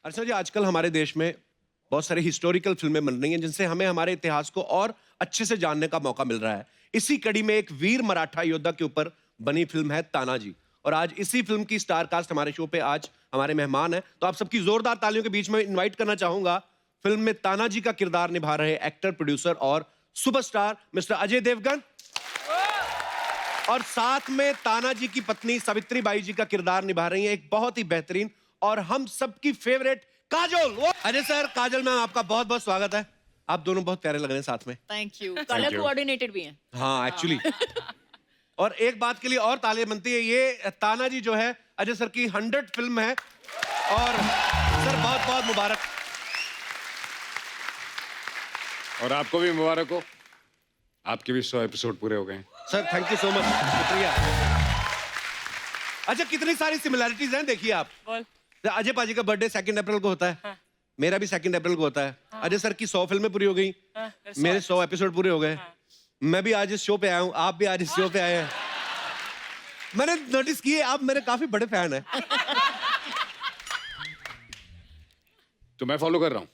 अर्चना जी, आजकल हमारे देश में बहुत सारी हिस्टोरिकल फिल्में बन रही हैं जिनसे हमें हमारे इतिहास को और अच्छे से जानने का मौका मिल रहा है। इसी कड़ी में एक वीर मराठा योद्धा के ऊपर बनी फिल्म है तानाजी, और आज इसी फिल्म की स्टार कास्ट हमारे शो पे आज हमारे मेहमान हैं। तो आप सबकी जोरदार तालियों के बीच में इनवाइट करना चाहूंगा फिल्म में तानाजी का किरदार निभा रहे एक्टर, प्रोड्यूसर और सुपरस्टार मिस्टर अजय देवगन, और साथ में तानाजी की पत्नी सावित्री बाई जी का किरदार निभा रही हैं एक बहुत ही बेहतरीन और हम सबकी फेवरेट काजोल। अजय सर, काजल मैम, आपका बहुत बहुत स्वागत है। आप दोनों बहुत प्यारे लग रहे हैं साथ में। Thank you. कलर कोऑर्डिनेटेड भी हैं। हाँ, एक्चुअली। और एक बात के लिए और तालियां बनती है, ये तानाजी जो है अजय सर की 100 फिल्म है, और सर बहुत बहुत मुबारक। और आपको भी मुबारक हो, आपके भी 100 एपिसोड पूरे हो गए हैं। Sir thank you so much, शुक्रिया। अच्छा, कितनी सारी सिमिलैरिटीज हैं, देखिए आप। अजय पाजी का बर्थडे 2 अप्रैल को होता है। हाँ। मेरा भी 2 अप्रैल को होता है। हाँ। अजय सर की 100 फिल्में पूरी हो गई। हाँ। मेरे 100 एपिसोड पूरे हो गए। हाँ। मैं भी आज इस शो पे आया हूँ, आप भी आज इस शो पे आए हैं। मैंने नोटिस किए आप मेरे काफी बड़े फैन हैं। तो मैं फॉलो कर रहा हूँ।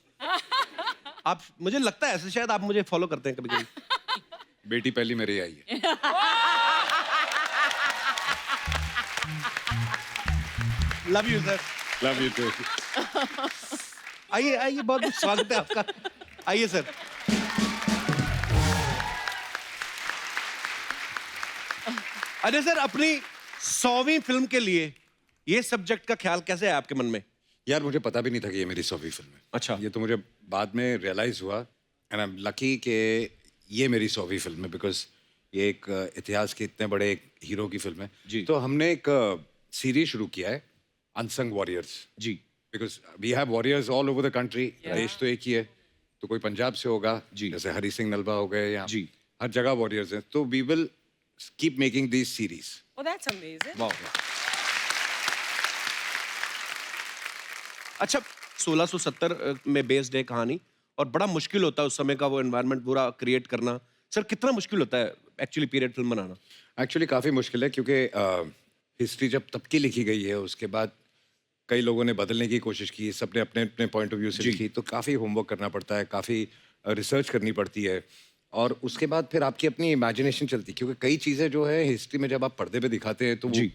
आप, मुझे लगता है ऐसे शायद आप मुझे फॉलो करते हैं कभी कभी। बेटी पहली मेरी आई है। Love you sir. Love you too. आइए आइए, बहुत बहुत स्वागत है आपका। आइए सर। अजय सर, अपनी 100वीं फिल्म के लिए ये सब्जेक्ट का ख्याल कैसे है आपके मन में? यार, मुझे पता भी नहीं था कि ये मेरी 100वीं फिल्म है। अच्छा। ये तो मुझे बाद में रियलाइज हुआ, एंड आई एम लकी कि ये मेरी 100वीं फिल्म है, बिकॉज ये एक इतिहास के इतने बड़े एक हीरो की फिल्म है जी। तो हमने एक सीरीज शुरू किया है, अनसंग वॉरियर्स। जी। Because we have warriors all over the country. देश तो एक ही है, तो कोई पंजाब से होगा जी, जैसे हरी सिंह नलवा हो गए, या जी, हर जगह वॉरियर्स हैं। तो we will keep making this series. Oh, that's amazing. वाह। अच्छा, 1670 में बेस्ड है कहानी, और बड़ा मुश्किल होता है उस समय का वो एनवायरनमेंट पूरा क्रिएट करना। सर, कितना मुश्किल होता है एक्चुअली पीरियड फिल्म बनाना? एक्चुअली काफ़ी मुश्किल है, क्योंकि हिस्ट्री जब तब की लिखी गई है, उसके बाद कई लोगों ने बदलने की कोशिश की, सबने अपने अपने पॉइंट ऑफ व्यू से लिखी, तो काफ़ी होमवर्क करना पड़ता है, काफ़ी रिसर्च करनी पड़ती है, और उसके बाद फिर आपकी अपनी इमेजिनेशन चलती है, क्योंकि कई चीज़ें जो है हिस्ट्री में जब आप पर्दे पे दिखाते हैं तो वो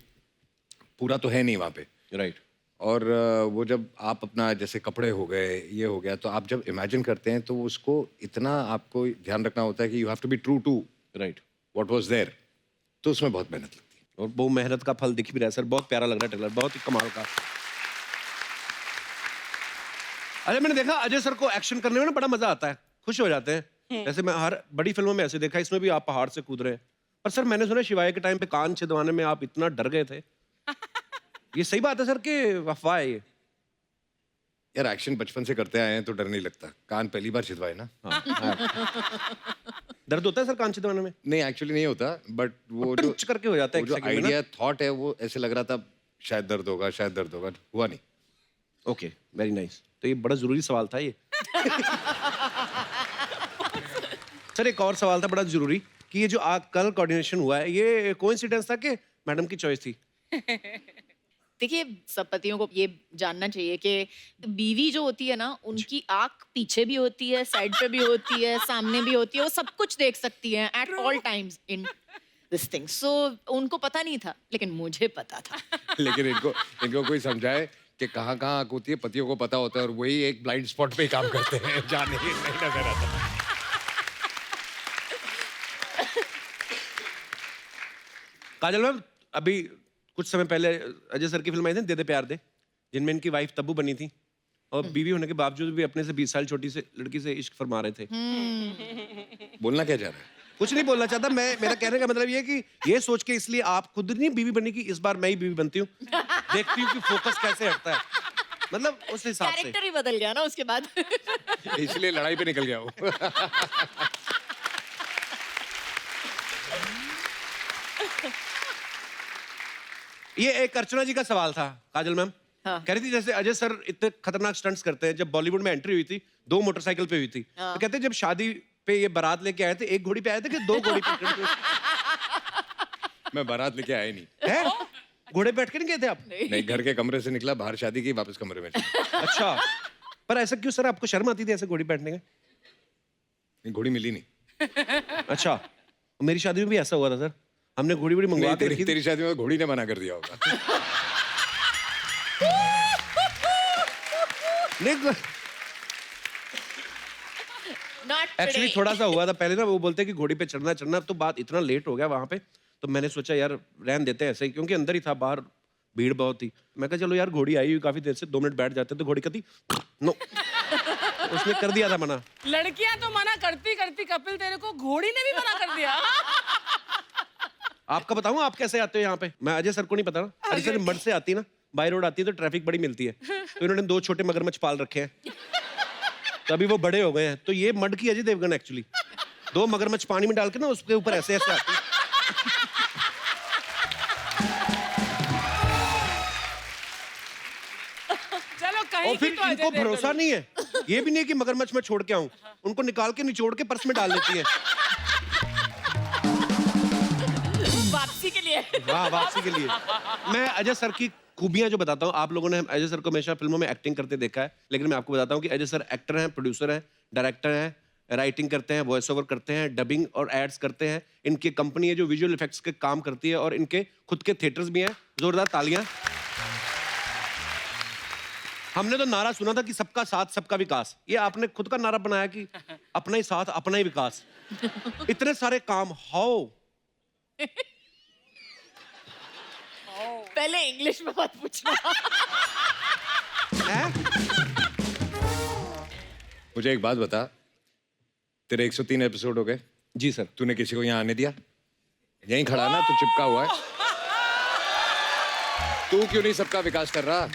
पूरा तो है नहीं वहाँ पे। राइट। और वो जब आप अपना, जैसे कपड़े हो गए, ये हो गया, तो आप जब इमेजिन करते हैं तो उसको इतना आपको ध्यान रखना होता है कि you have to be true to right what was there, तो उसमें बहुत मेहनत लगती है। और वो मेहनत का फल दिख भी रहा है सर, बहुत प्यारा लग रहा है ट्रेलर, बहुत ही कमाल का। अरे, मैंने देखा अजय सर को एक्शन करने में ना बड़ा मजा आता है, खुश हो जाते हैं। जैसे मैं हर बड़ी फिल्मों में ऐसे देखा, इसमें भी आप पहाड़ से कूद रहे हैं। पर सर, मैंने सुना शिवाय के टाइम पे कान छिदवाने में आप इतना डर गए थे। ये सही बात है सर कि अफवाह है ये? यार, एक्शन बचपन से करते आए हैं तो डर नहीं लगता। कान पहली बार छिदवाए ना। हाँ। दर्द होता है सर कान छिदवाने में? नहीं, एक्चुअली नहीं होता, बट वो जो टंच करके हो जाता है वो एक जो सेकंड में ना। आइडिया थॉट है, वो ऐसे लग रहा था शायद दर्द होगा, शायद दर्द होगा, हुआ नहीं। Okay, very nice. तो ये बड़ा जरूरी सवाल था ये। सर, एक और सवाल था बड़ा जरूरी कि ये जो कलर कोऑर्डिनेशन हुआ है, ये कोइंसिडेंस था कि मैडम की चॉइस थी? देखिए, सब पतियों को ये जानना चाहिए कि बीवी जो होती है ना, उनकी आंख पीछे भी होती है, साइड पे भी होती है, सामने भी होती है, वो सब कुछ देख सकती है at all times in this thing. So उनको पता नहीं था, लेकिन मुझे पता था। लेकिन इनको कोई समझाए कि कहाँ कहाँ आँख होती है, पतियों को पता होता है, और वही एक ब्लाइंड स्पॉट पे ही काम करते हैं, जाने ही नहीं नजर आता। काजल मैम, अभी कुछ समय पहले अजय सर की फिल्म आई थी दे दे प्यार दे, जिनमें इनकी वाइफ तब्बू बनी थी, और बीवी होने के बावजूद भी अपने से 20 साल छोटी से लड़की से इश्क फरमा रहे थे। बोलना क्या चाह रहा है? कुछ नहीं बोलना चाहता मैं, मेरा कहने का मतलब ये है कि ये सोच के इसलिए आप खुद नहीं बीवी बनी कि इस बार मैं ही बीवी बनती हूँ, देखती हूँ कि फोकस कैसे हटता है, मतलब उस हिसाब से। कैरेक्टर ही बदल गया ना उसके बाद। इसलिए लड़ाई पे निकल गया वो। ये एक अर्चना जी का सवाल था काजल मैम। हाँ। कह रही थी जैसे अजय सर इतने खतरनाक स्टंट्स करते हैं, जब बॉलीवुड में एंट्री हुई थी 2 मोटरसाइकिल पे हुई थी। हाँ। तो कहते हैं जब शादी पे ये बारात लेके आए थे, 1 घोड़ी पे आए थे कि 2 घोड़ी पे? मैं बारात लेके आया नहीं। है घोड़े पे बैठ के नहीं गए थे आप? नहीं, घर के कमरे से निकला, बाहर शादी की, वापस कमरे में चला। अच्छा, पर ऐसा क्यों सर, आपको शर्म आती थी ऐसे घोड़ी पे बैठने का? घोड़ी मिली नहीं। अच्छा, मेरी शादी में भी ऐसा हुआ था सर, हमने घोड़ी बड़ी मंगवा नहीं, के रखी थी। तेरी शादी में घोड़ी ने मना कर दिया होगा। नहीं, Not एक्चुअली today. थोड़ा सा हुआ था पहले ना, वो बोलते हैं कि घोड़ी पे चढ़ना चढ़ना, तो बात इतना लेट हो गया वहां पे, तो मैंने सोचा यार रहन देते हैं ऐसे ही, क्योंकि अंदर ही था, बाहर भीड़ बहुत थी। मैं कहा चलो यार घोड़ी आई हुई काफी देर से, 2 मिनट बैठ जाते, तो घोड़ी कहती नो, उसने कर दिया था मना। लड़कियां तो मना करती करती कपिल तेरे को घोड़ी ने भी मना कर दिया। आपका बताऊं आप कैसे आते हो यहाँ पे? मैं अजय सर को नहीं पता ना, अजय सर मड से आती ना, बाई रोड आती है तो ट्रैफिक बड़ी मिलती है, तो इन्होंने 2 छोटे मगरमच्छ पाल रखे हैं, तो अभी वो बड़े हो गए हैं, तो ये मड की अजय देवगन एक्चुअली 2 मगरमच्छ पानी में डाल के ना उसके ऊपर ऐसे ऐसे आती है। चलो कहीं और की फिर तो अजय इनको देवगन भरोसा हो। नहीं है, ये भी नहीं है कि मगरमच्छ मैं छोड़ के आऊं, उनको निकाल के निचोड़ के पर्स में डाल लेती है। वापसी के लिए। हाँ, वापसी के लिए। मैं अजय सर की खूबियां जो बताता हूँ, आप लोगों ने अजय सर को हमेशा फिल्मों में एक्टिंग करते देखा है, लेकिन मैं आपको बताता हूँ कि अजय सर एक्टर हैं, प्रोड्यूसर हैं, डायरेक्टर हैं, राइटिंग करते हैं, वॉइस ओवर करते हैं, डबिंग और एड्स करते हैं। इनकी कंपनी है जो विजुअल इफेक्ट्स के काम करती है, और इनके खुद के थिएटर्स भी हैं। जोरदार तालियां। हमने तो नारा सुना था कि सबका साथ सबका विकास, ये आपने खुद का नारा बनाया कि अपना ही साथ अपना ही विकास। इतने सारे काम, हाउ? पहले इंग्लिश में मत पूछना। हैं? मुझे एक बात बता, तेरे 103 एपिसोड हो गए, जी सर। तूने किसी को यहाँ आने दिया? यहीं खड़ा ना, तू चिपका हुआ है। तू क्यों नहीं सबका विकास कर रहा?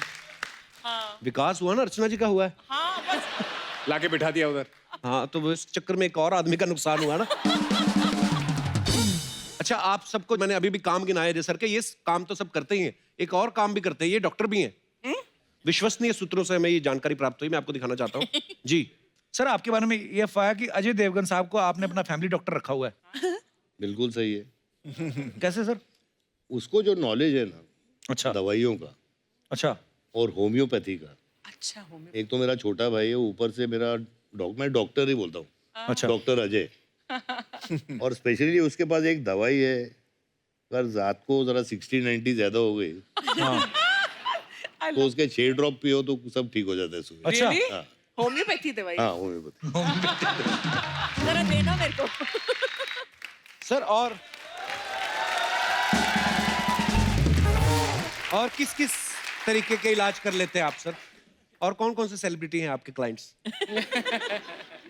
विकास हुआ ना, अर्चना जी का हुआ है। हाँ बस लाके बिठा दिया उधर। हाँ, तो वो इस चक्कर में एक और आदमी का नुकसान हुआ ना। अच्छा, आप सबको मैंने अभी भी काम गिनाए अजय सर के, ये काम तो सब करते ही हैं, एक और काम भी करते हैं, ये डॉक्टर भी हैं। विश्वसनीय सूत्रों से हमें ये जानकारी प्राप्त हुई, मैं आपको दिखाना चाहता हूँ। जी सर, आपके बारे में ये अफवाह है कि अजय देवगन साहब को आपने अपना फैमिली डॉक्टर रखा हुआ है। बिल्कुल सही है। कैसे सर? उसको जो नॉलेज है ना अच्छा दवाइयों का अच्छा। और होम्योपैथी का, अच्छा हो मैं एक तो मेरा छोटा भाई है, ऊपर से मेरा मैं डॉक्टर ही बोलता हूँ, अच्छा डॉक्टर अजय। और स्पेशली उसके पास एक दवाई है, अगर रात को जरा 60-90 ज्यादा हो गई हाँ तो उसके 6 ड्रॉप पियो तो सब ठीक हो जाता है सुबह। अच्छा। Really? हाँ होम्योपैथी दवाई। हाँ होम्योपैथी। जरा देना मेरे को। सर, और किस किस तरीके के इलाज कर लेते हैं आप सर? और कौन कौन से सेलिब्रिटी हैं आपके क्लाइंट्स?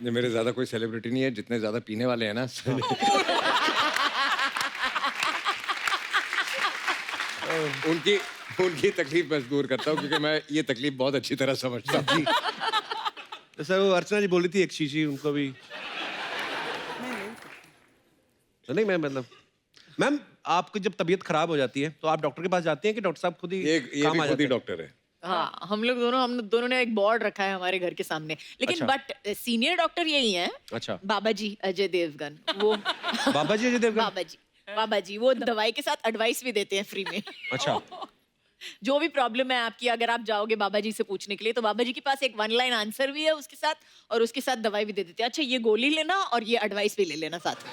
ये मेरे ज्यादा कोई सेलिब्रिटी नहीं है, जितने ज्यादा पीने वाले हैं ना। उनकी उनकी तकलीफ मैं दूर करता हूँ, क्योंकि मैं ये तकलीफ बहुत अच्छी तरह समझता हूँ। तो सर, वो अर्चना जी बोल रही थी एक शीशी, उनको भी तो नहीं, मैं मतलब मैम, आपकी जब तबीयत खराब हो जाती है तो आप डॉक्टर के पास जाती हैं कि डॉक्टर साहब खुद ही ये काम भी तो आ खुद जाते ही हैं? डॉक्टर है। हाँ, हम दोनों ने एक बोर्ड रखा है हमारे घर के सामने, लेकिन अच्छा। बट सीनियर डॉक्टर यही हैं। अच्छा। बाबा जी अजय देवगन, वो बाबा जी अजय देवगन? बाबा जी वो दवाई के साथ एडवाइस भी देते हैं फ्री में। अच्छा। जो भी प्रॉब्लम है आपकी, अगर आप जाओगे बाबा जी से पूछने के लिए, तो बाबा जी के पास एक 1 लाइन आंसर भी है उसके साथ, और उसके साथ दवाई भी दे देते हैं। अच्छा, ये गोली लेना और ये एडवाइस भी ले लेना साथ में।